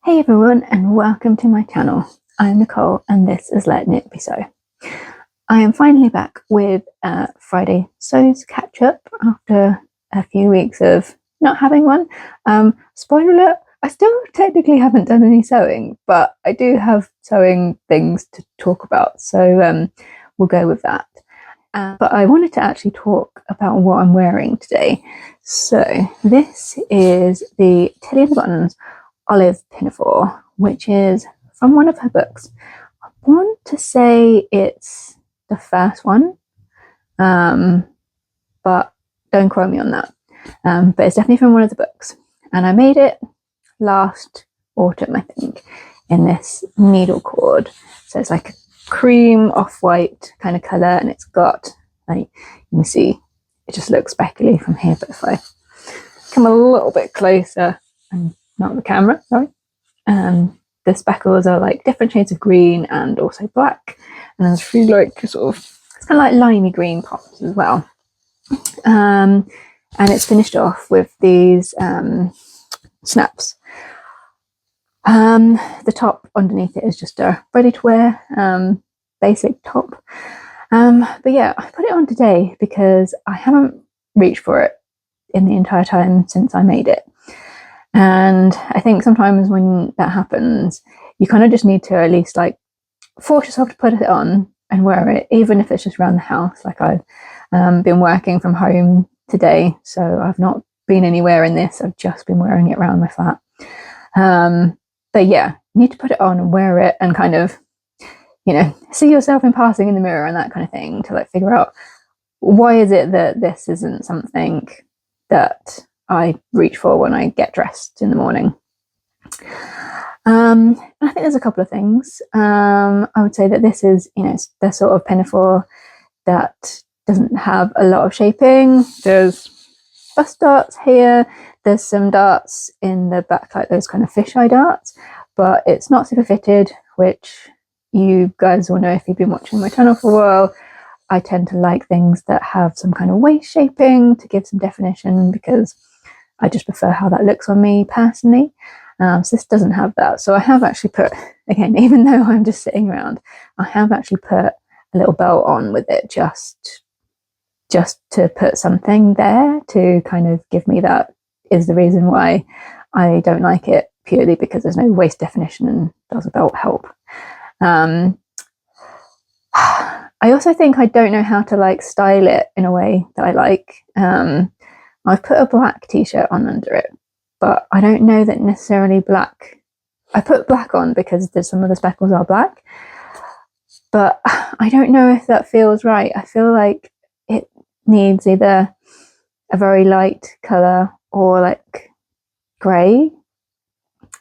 Hey everyone, and welcome to my channel. I'm Nicole and this is Letting It Be So. I am finally back with Fridaysews catch up after a few weeks of not having one. Spoiler alert, I still technically haven't done any sewing, but I do have sewing things to talk about, so we'll go with that. But I wanted to actually talk about what I'm wearing today. So this is the Tilly and the Buttons Olive Pinafore, which is from one of her books. I want to say it's the first one, but don't quote me on that. But it's definitely from one of the books. And I made it last autumn, I think, in this needle cord. So it's like a cream off-white kind of colour, and it's got, like, you can see, it just looks speckly from here, but if I come a little bit closer, and not the camera, sorry, the speckles are like different shades of green and also black, and there's a few like sort of, it's kind of like limey green pops as well. And it's finished off with these snaps. The top underneath it is just a ready to wear basic top. But yeah, I put it on today because I haven't reached for it in the entire time since I made it. And I think sometimes when that happens, you kind of just need to at least like force yourself to put it on and wear it, even if it's just around the house. Like I've been working from home today, so I've not been anywhere in this. I've just been wearing it around my flat. But yeah, you need to put it on and wear it and kind of, you know, see yourself in passing in the mirror and that kind of thing to like figure out, why is it that this isn't something that I reach for when I get dressed in the morning. I think there's a couple of things. I would say that this is, you know, the sort of pinafore that doesn't have a lot of shaping. There's bust darts here, there's some darts in the back, like those kind of fisheye darts, but it's not super fitted, which you guys will know if you've been watching my channel for a while. I tend to like things that have some kind of waist shaping to give some definition, because I just prefer how that looks on me personally. So this doesn't have that. So I have actually put, again, even though I'm just sitting around, I have actually put a little belt on with it just to put something there to kind of give me that is the reason why I don't like it, purely because there's no waist definition, and does a belt help? I also think I don't know how to like style it in a way that I like. I've put a black t-shirt on under it, but I don't know that necessarily black. I put black on because there's some of the speckles are black, but I don't know if that feels right. I feel like it needs either a very light colour or like grey.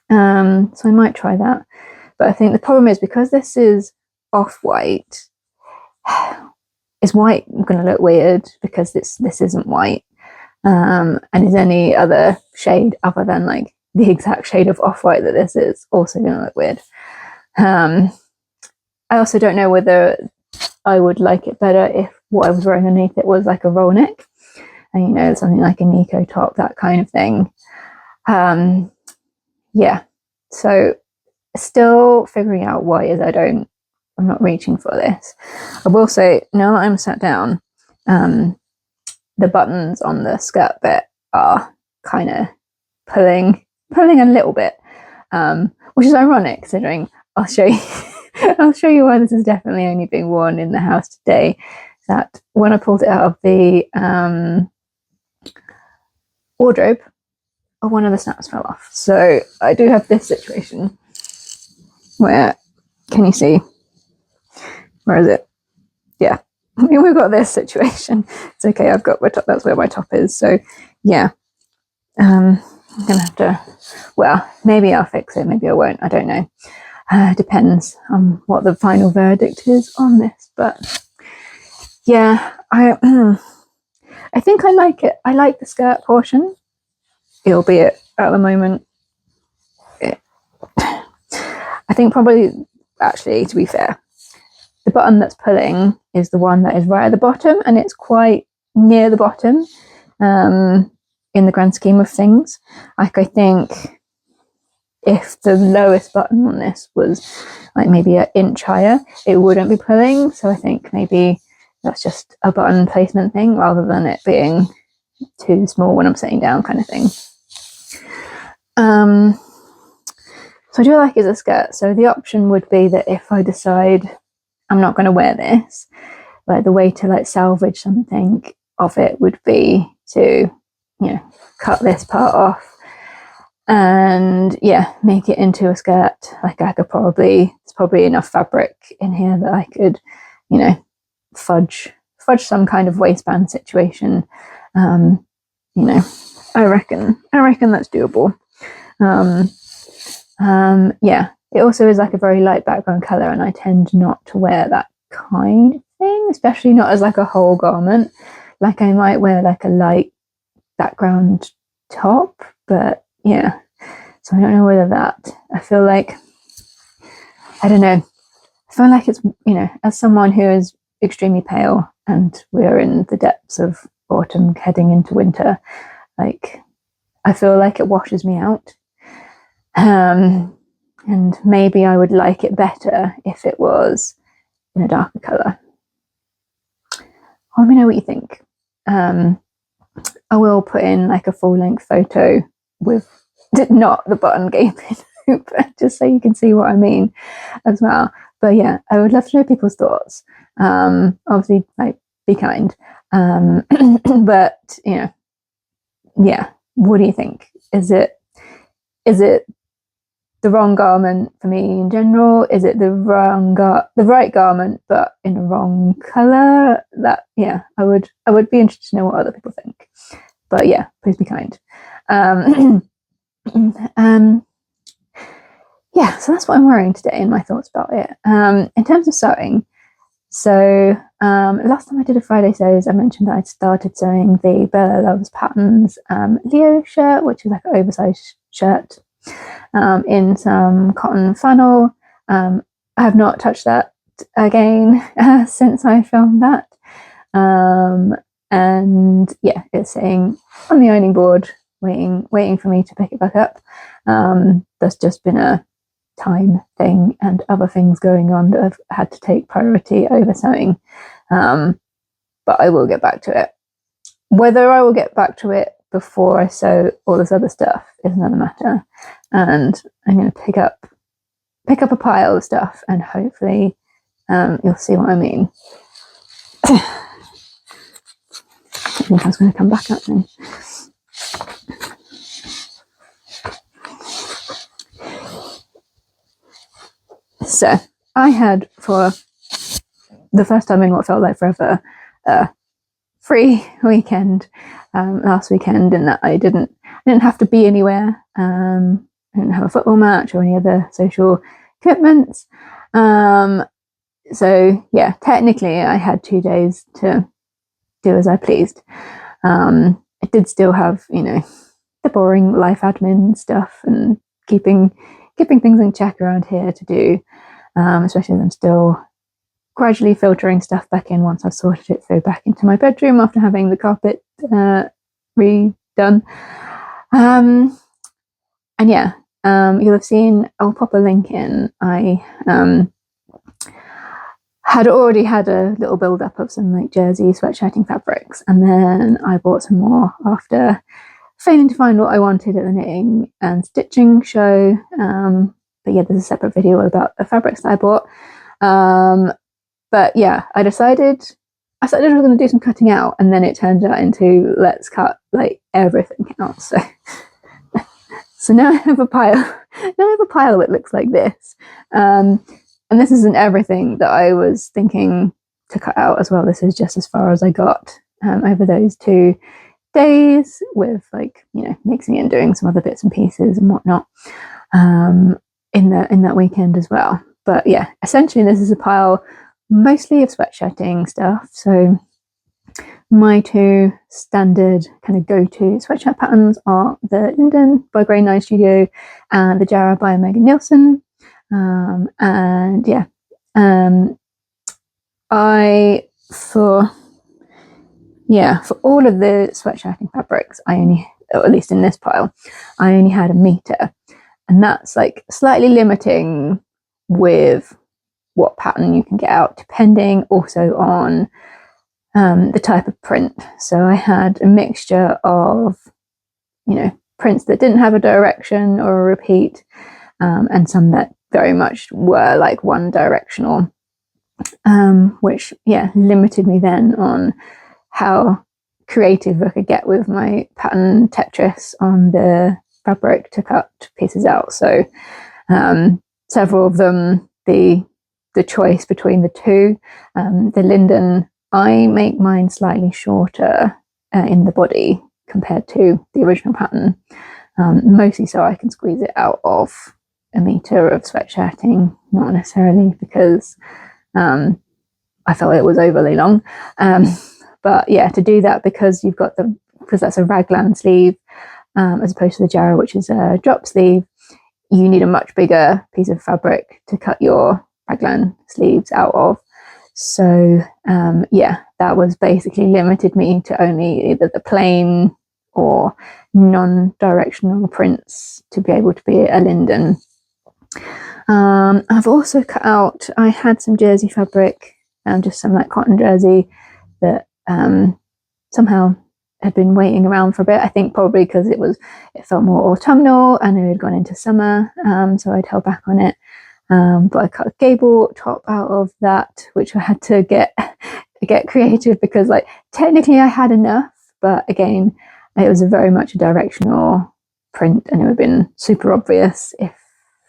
So I might try that. But I think the problem is, because this is off-white, is white going to look weird because this isn't white, and is any other shade other than like the exact shade of off-white that this is also going to look weird. I also don't know whether I would like it better if what I was wearing underneath it was like a roll neck, and you know, something like a Nico top, that kind of thing. Yeah, so still figuring out why is I'm not reaching for this. I will say, now that I'm sat down, the buttons on the skirt bit are kind of pulling a little bit, which is ironic considering I'll show you I'll show you why this is definitely only being worn in the house today. That when I pulled it out of the wardrobe, one of the snaps fell off. So I do have this situation where, can you see? Where is it? Yeah, I mean, we've got this situation. It's okay, I've got my top, that's where my top is. So yeah, I'm gonna have to, well, maybe I'll fix it, maybe I won't, I don't know. Depends on what the final verdict is on this, but yeah, I think I like it. I like the skirt portion, albeit at the moment I think probably, actually, to be fair, the button that's pulling is the one that is right at the bottom, and it's quite near the bottom in the grand scheme of things. Like, I think if the lowest button on this was like maybe an inch higher, it wouldn't be pulling. So I think maybe that's just a button placement thing rather than it being too small when I'm sitting down kind of thing. So I do like it as a skirt. So the option would be that if I decide I'm not going to wear this, like the way to like salvage something of it would be to, cut this part off and make it into a skirt. Like I could there's probably enough fabric in here that I could, fudge some kind of waistband situation. I reckon that's doable. It also is like a very light background color, and I tend not to wear that kind of thing, especially not as like a whole garment. Like I might wear like a light background top, but so I don't know whether I feel like it's, as someone who is extremely pale and we're in the depths of autumn heading into winter, like I feel like it washes me out. And maybe I would like it better if it was in a darker colour. Let me know what you think. I will put in like a full-length photo with not the button gaping open, just so you can see what I mean as well. But yeah, I would love to know people's thoughts. Obviously, like, be kind. But what do you think? Is it the wrong garment for me in general? Is it the right garment but in the wrong colour? That I would be interested to know what other people think. But please be kind. So that's what I'm wearing today and my thoughts about it. In terms of sewing, so last time I did a Fridaysews, I mentioned that I'd started sewing the Bella Loves Patterns Leo shirt, which is like an oversized shirt in some cotton flannel. I have not touched that again since I filmed that. And it's sitting on the ironing board waiting for me to pick it back up. There's just been a time thing and other things going on that have had to take priority over sewing, but I will get back to it. Whether I will get back to it before I sew all this other stuff is another matter, and I'm going to pick up a pile of stuff and hopefully you'll see what I mean. I think I was going to come back up then. So I had, for the first time in what felt like forever, a free weekend last weekend, in that I didn't have to be anywhere. I didn't have a football match or any other social commitments. So technically I had 2 days to do as I pleased. I did still have, the boring life admin stuff and keeping things in check around here to do, especially as I'm still gradually filtering stuff back in once I've sorted it through back into my bedroom after having the carpet redone. You'll have seen, I'll pop a link in, I had already had a little build up of some like jersey sweatshirting fabrics, and then I bought some more after failing to find what I wanted at the knitting and stitching show. But there's a separate video about the fabrics that I bought. But I decided I was going to do some cutting out, and then it turned out into let's cut like everything out. So now I have a pile. That looks like this. And this isn't everything that I was thinking to cut out as well. This is just as far as I got over those 2 days, with mixing and doing some other bits and pieces and whatnot in that weekend as well. But essentially this is a pile mostly of sweatshirting stuff. So my 2 standard kind of go-to sweatshirt patterns are the Linden by Grey 9 Studio and the Jara by Megan Nielsen. For all of the sweatshirting fabrics, I only, or at least in this pile, I only had 1 meter. and that's like slightly limiting with what pattern you can get out, depending also on the type of print. So I had a mixture of, you know, prints that didn't have a direction or a repeat, and some that very much were like one directional, which limited me then on how creative I could get with my pattern Tetris on the fabric to cut pieces out. So several of them, the choice between the two, the linden, I make mine slightly shorter in the body compared to the original pattern, mostly so I can squeeze it out of a meter of sweatshirting, not necessarily because I felt it was overly long. But yeah, to do that, because you've got because that's a raglan sleeve, as opposed to the jarrah, which is a drop sleeve, you need a much bigger piece of fabric to cut your raglan sleeves out of. So that was basically limited me to only either the plain or non-directional prints to be able to be a linden. I've also cut out, I had some jersey fabric, just some like cotton jersey that somehow had been waiting around for a bit. I think probably because it felt more autumnal and it had gone into summer, so I'd held back on it. But I cut a gable top out of that, which I had to get creative, because like technically I had enough, but again, it was very much a directional print, and it would have been super obvious if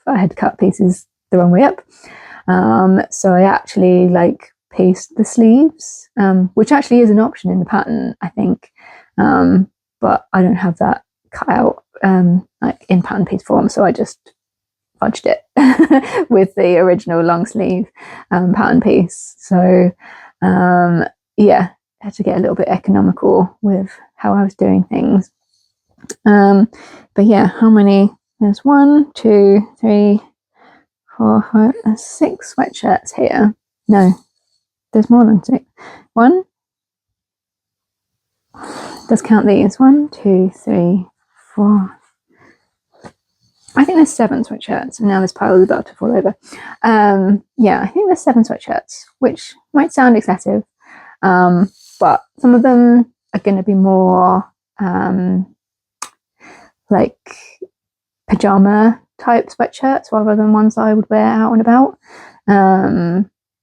I had cut pieces the wrong way up. So I actually like pieced the sleeves, which actually is an option in the pattern, I think, but I don't have that cut out like in pattern piece form, so I just fudged it with the original long sleeve pattern piece. So I had to get a little bit economical with how I was doing things. But yeah, how many? There's 1, 2, 3, 4, 5, there's 6 sweatshirts here. No, there's more than 6. 1. Let's count these. 1, 2, 3, 4. I think there's 7 sweatshirts, and now this pile is about to fall over. I think there's 7 sweatshirts, which might sound excessive, but some of them are going to be more like pajama type sweatshirts rather than ones I would wear out and about.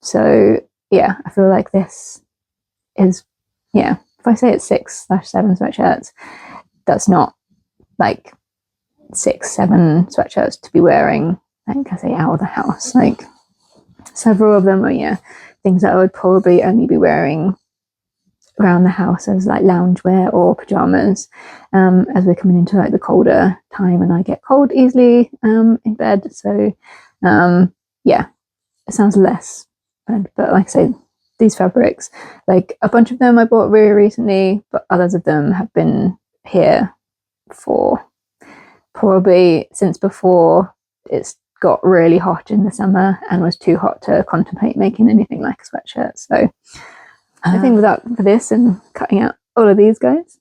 So yeah, I feel like this is, if I say it's 6/7 sweatshirts, that's not like 6, 7 sweatshirts to be wearing, like I say, out of the house. Like several of them are things that I would probably only be wearing around the house as like loungewear or pajamas, as we're coming into like the colder time, and I get cold easily in bed. So it sounds less, but like I say, these fabrics, like a bunch of them I bought really recently, but others of them have been here for probably since before it's got really hot in the summer and was too hot to contemplate making anything like a sweatshirt. So I think for this and cutting out all of these guys,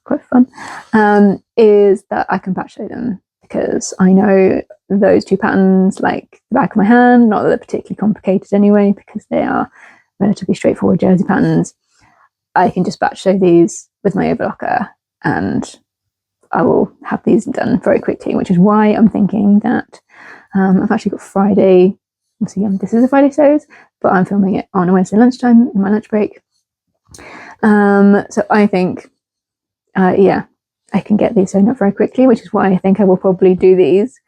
quite fun, is that I can batch sew them, because I know those 2 patterns like the back of my hand. Not that they're particularly complicated anyway, because they are relatively straightforward jersey patterns. I can just batch sew these with my overlocker, and I will have these done very quickly, which is why I'm thinking that I've actually got Friday. Obviously, this is a Fridaysews, but I'm filming it on a Wednesday lunchtime in my lunch break. So I think, I can get these sewn up very quickly, which is why I think I will probably do these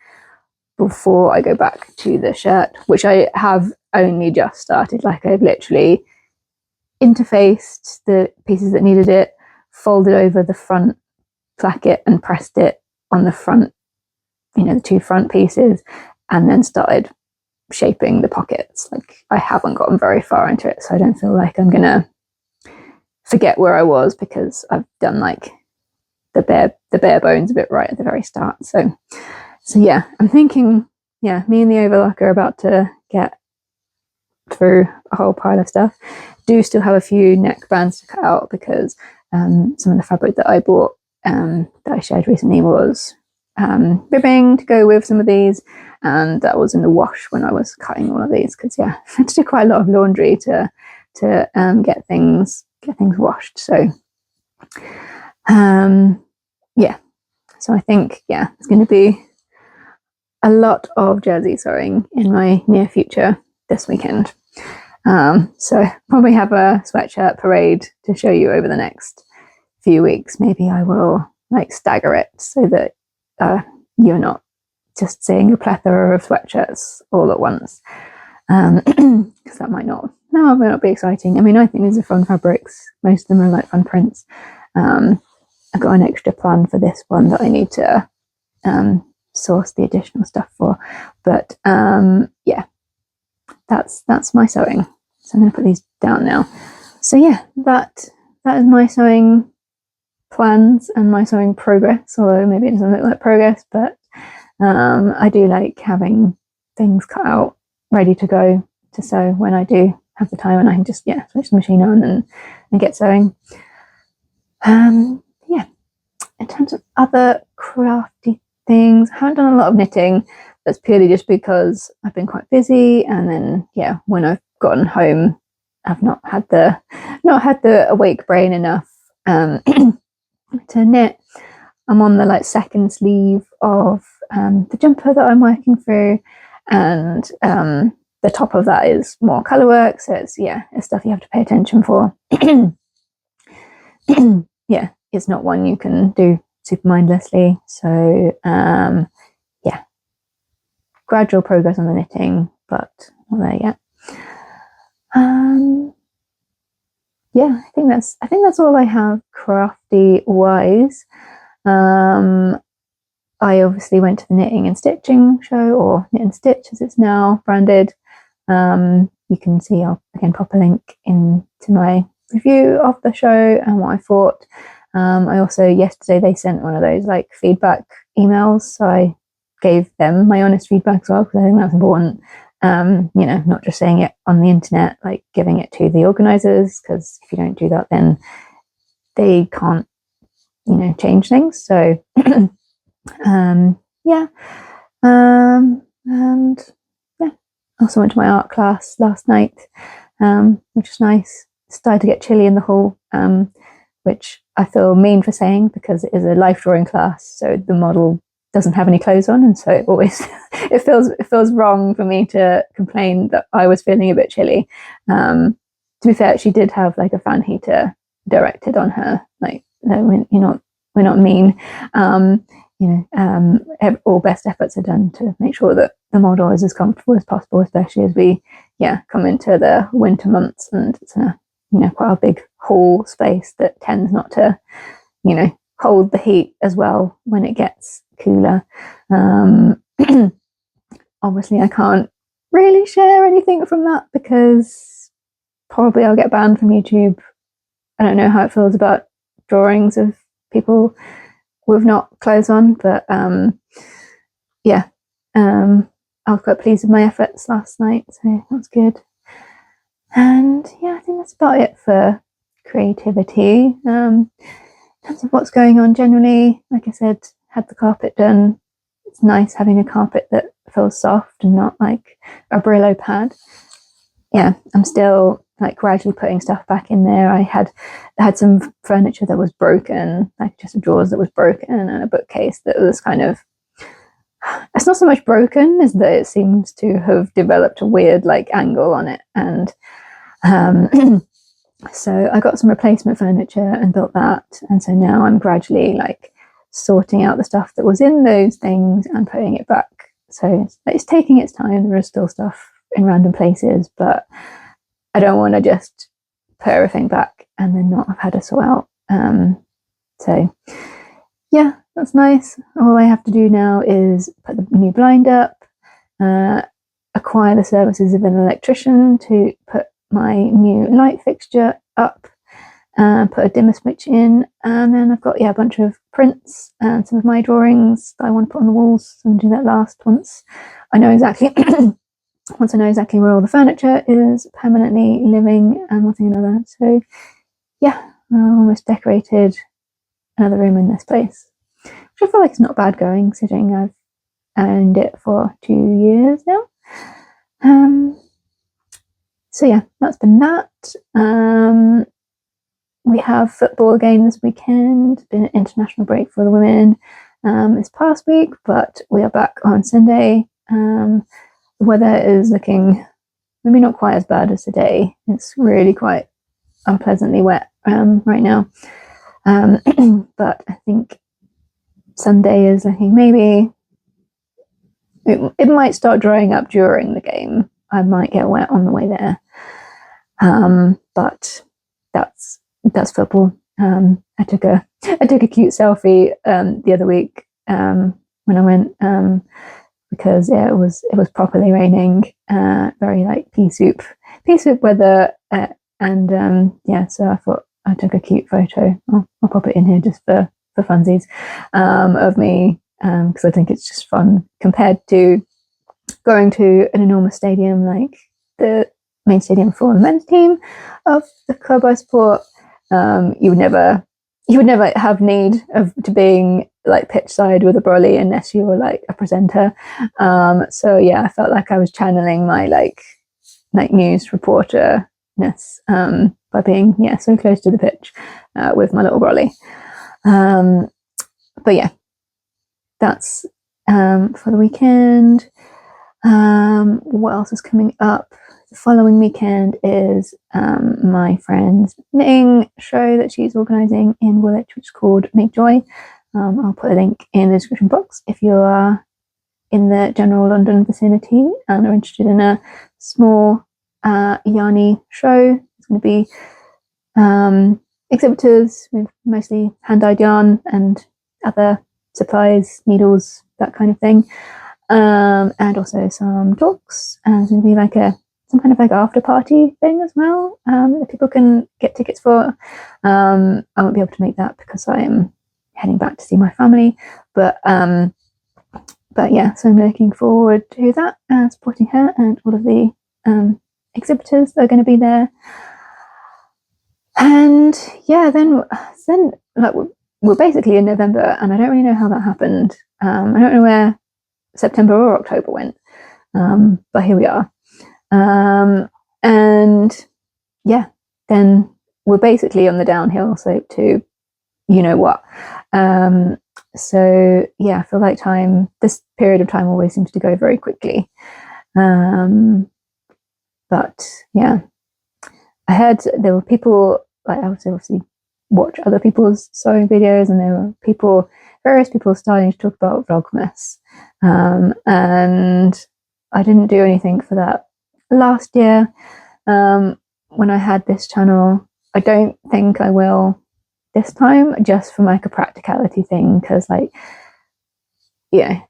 before I go back to the shirt, which I have only just started. Like I've literally interfaced the pieces that needed it, folded over the front placket and pressed it on the front, the 2 front pieces, and then started shaping the pockets. Like I haven't gotten very far into it, so I don't feel like I'm gonna forget where I was, because I've done like the bare bones of it right at the very start. So yeah, I'm thinking, me and the overlocker are about to get through a whole pile of stuff. Do still have a few neckbands to cut out, because some of the fabric that I bought that I shared recently was ribbing to go with some of these, and that was in the wash when I was cutting all of these, because yeah, I had to do quite a lot of laundry to get things washed. So yeah, so I think, yeah, it's going to be a lot of jersey sewing in my near future this weekend. So probably have a sweatshirt parade to show you over the next few weeks. Maybe I will like stagger it so that you're not just seeing a plethora of sweatshirts all at once, because that might not be exciting. I mean, I think these are fun fabrics. Most of them are like fun prints. I've got an extra plan for this one that I need to source the additional stuff for, but yeah, that's my sewing. So I'm going to put these down now. So yeah, that is my sewing plans and my sewing progress, although maybe it doesn't look like progress, but I do like having things cut out ready to go to sew when I do have the time, and I can just switch the machine on and get sewing. Yeah, in terms of other crafty things, I haven't done a lot of knitting. That's purely just because I've been quite busy, and then when I've gotten home, I've not had the awake brain enough to knit. I'm on the second sleeve of the jumper that I'm working through, and the top of that is more colour work, so it's stuff you have to pay attention for. Yeah, it's not one you can do super mindlessly. So yeah, gradual progress on the knitting, but not there yet. Yeah, I think that's all I have crafty wise. I obviously went to the knitting and stitching show, or knit and stitch as it's now branded. You can see, I'll again pop a link into my review of the show and what I thought. I also, yesterday they sent one of those feedback emails, so I gave them my honest feedback as well, because I think that's important. Not just saying it on the internet, giving it to the organisers, because if you don't do that, then they can't, change things. So yeah, and yeah, also went to my art class last night, which was nice. It started to get chilly in the hall, which I feel mean for saying, because it is a life drawing class, so the model doesn't have any clothes on, and so it always it feels wrong for me to complain that I was feeling a bit chilly. To be fair, she did have a fan heater directed on her, no, we're not mean. All best efforts are done to make sure that the model is as comfortable as possible, especially as we come into the winter months, and it's a quite a big hall space that tends not to hold the heat as well when it gets cooler. Obviously I can't really share anything from that, because probably I'll get banned from YouTube. I don't know how it feels about drawings of people with not clothes on, but yeah, I was quite pleased with my efforts last night, so that's good. And yeah, I think that's about it for creativity. In terms of what's going on generally, like I said, had the carpet done. It's nice having a carpet that feels soft and not like a Brillo pad. Yeah, I'm still gradually putting stuff back in there. I had some furniture that was broken, just drawers that was broken, and a bookcase that was kind of, it's not so much broken as that it seems to have developed a weird angle on it, and so I got some replacement furniture and built that, and so now I'm gradually sorting out the stuff that was in those things and putting it back. So it's taking its time. There is still stuff in random places, but I don't want to just put everything back and then not have had a sort out. So yeah, that's nice. All I have to do now is put the new blind up, acquire the services of an electrician to put my new light fixture up, put a dimmer switch in, and then I've got a bunch of prints and some of my drawings that I want to put on the walls. So I'm going to do that last once I know exactly where all the furniture is permanently living and one thing another. So yeah, I almost decorated another room in this place. which I feel like is not bad going, considering I've owned it for 2 years now. So yeah, that's been that. We have football again this weekend. Been an international break for the women this past week, but we are back on Sunday. The weather is looking maybe not quite as bad as today. It's really quite unpleasantly wet right now. But I think Sunday is looking maybe it might start drying up during the game. I might get wet on the way there. But that's football. I took a cute selfie the other week when I went because yeah, it was properly raining, very like pea soup weather, and yeah, so I thought I took a cute photo. I'll pop it in here just for funsies of me, because I think it's just fun compared to going to an enormous stadium like the main stadium for the men's team of the club I support. You would never have need to being like pitch side with a brolly unless you were like a presenter. So yeah, I felt like I was channeling my like news reporterness by being so close to the pitch with my little brolly. But yeah, that's for the weekend. What else is coming up? The following weekend is my friend's knitting show that she's organising in Woolwich, which is called Make Joy. I'll put a link in the description box if you are in the general London vicinity and are interested in a small yarny show. It's going to be exhibitors with mostly hand-dyed yarn and other supplies, needles, that kind of thing. And also some talks, and it's going to be like some kind of like after party thing as well that people can get tickets for. I won't be able to make that because I am heading back to see my family, but yeah, so I'm looking forward to that and supporting her and all of the exhibitors that are going to be there. And yeah, then like we're basically in November, and I don't really know how that happened. I don't know where September or October went, but here we are. And yeah, then we're basically on the downhill slope to you know what. So yeah, I feel like this period of time always seems to go very quickly. But yeah, I heard there were people, like I would obviously watch other people's sewing videos, and there were various people starting to talk about Vlogmas. And I didn't do anything for that last year when I had this channel. I don't think I will this time, just from like a practicality thing, because like I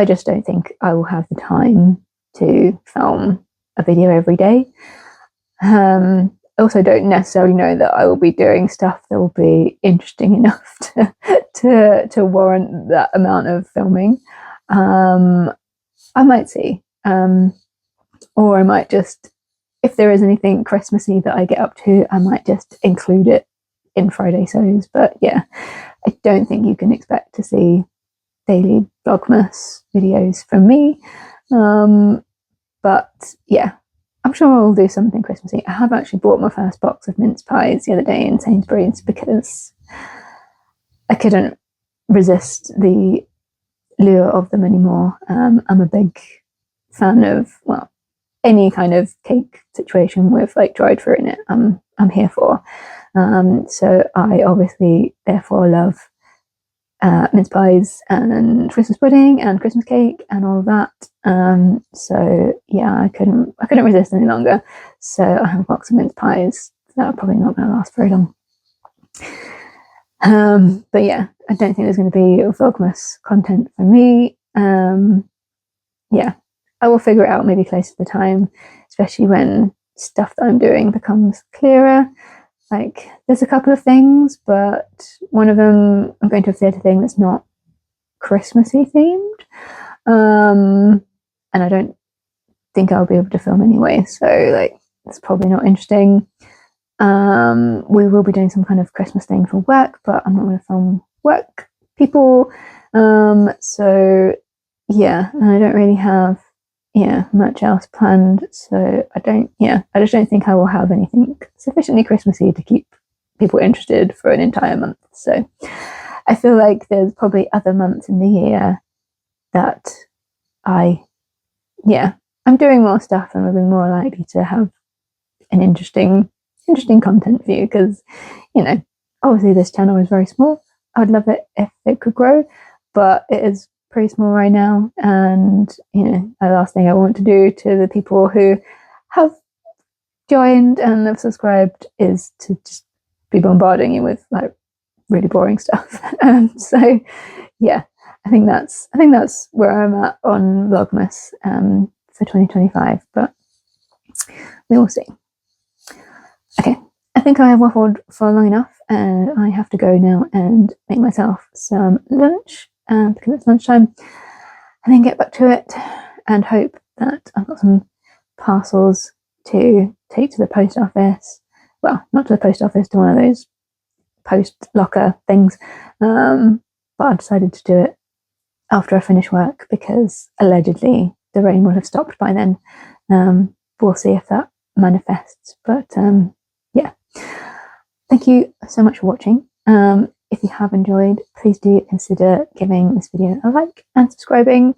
just don't think I will have the time to film a video every day. I also don't necessarily know that I will be doing stuff that will be interesting enough to warrant that amount of filming. I might see, or I might just, if there is anything Christmassy that I get up to, I might just include it in Fridaysews. But yeah, I don't think you can expect to see daily Vlogmas videos from me. But yeah, I'm sure I'll do something Christmassy. I have actually bought my first box of mince pies the other day in Sainsbury's because I couldn't resist the lure of them anymore. I'm a big fan of, well, any kind of cake situation with like dried fruit in it. I'm here for. So I obviously therefore love mince pies and Christmas pudding and Christmas cake and all of that. So yeah, I couldn't resist any longer. So I have a box of mince pies that are probably not going to last very long. But yeah, I don't think there's going to be Vlogmas content for me. Yeah, I will figure it out maybe closer to the time, especially when stuff that I'm doing becomes clearer. Like, there's a couple of things, but one of them, I'm going to a theatre thing that's not Christmassy themed. And I don't think I'll be able to film anyway, so like, it's probably not interesting. We will be doing some kind of Christmas thing for work, but I'm not going to film work people. So yeah, and I don't really have much else planned. So I just don't think I will have anything sufficiently Christmassy to keep people interested for an entire month. So I feel like there's probably other months in the year that I'm doing more stuff and will be more likely to have an interesting content for you, because obviously this channel is very small. I'd love it if it could grow, but it is pretty small right now, and the last thing I want to do to the people who have joined and have subscribed is to just be bombarding you with like really boring stuff. So yeah, I think that's where I'm at on Vlogmas for 2025, but we will see. Okay, I think I have waffled for long enough, and I have to go now and make myself some lunch because it's lunchtime, and then get back to it and hope that I've got some parcels to take to the post office. Well, not to the post office, to one of those post locker things, but I decided to do it after I finish work because allegedly the rain will have stopped by then. We'll see if that manifests, but yeah, thank you so much for watching. If you have enjoyed, please do consider giving this video a like and subscribing.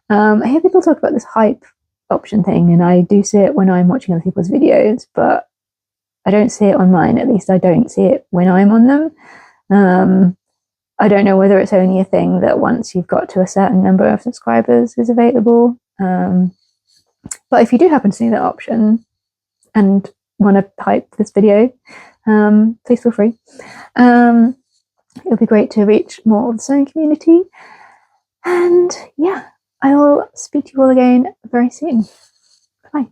I hear people talk about this hype option thing, and I do see it when I'm watching other people's videos, but I don't see it on mine. At least I don't see it when I'm on them. I don't know whether it's only a thing that once you've got to a certain number of subscribers is available. But if you do happen to see that option and want to hype this video, please feel free. It would be great to reach more of the sewing community. And yeah, I will speak to you all again very soon. Bye.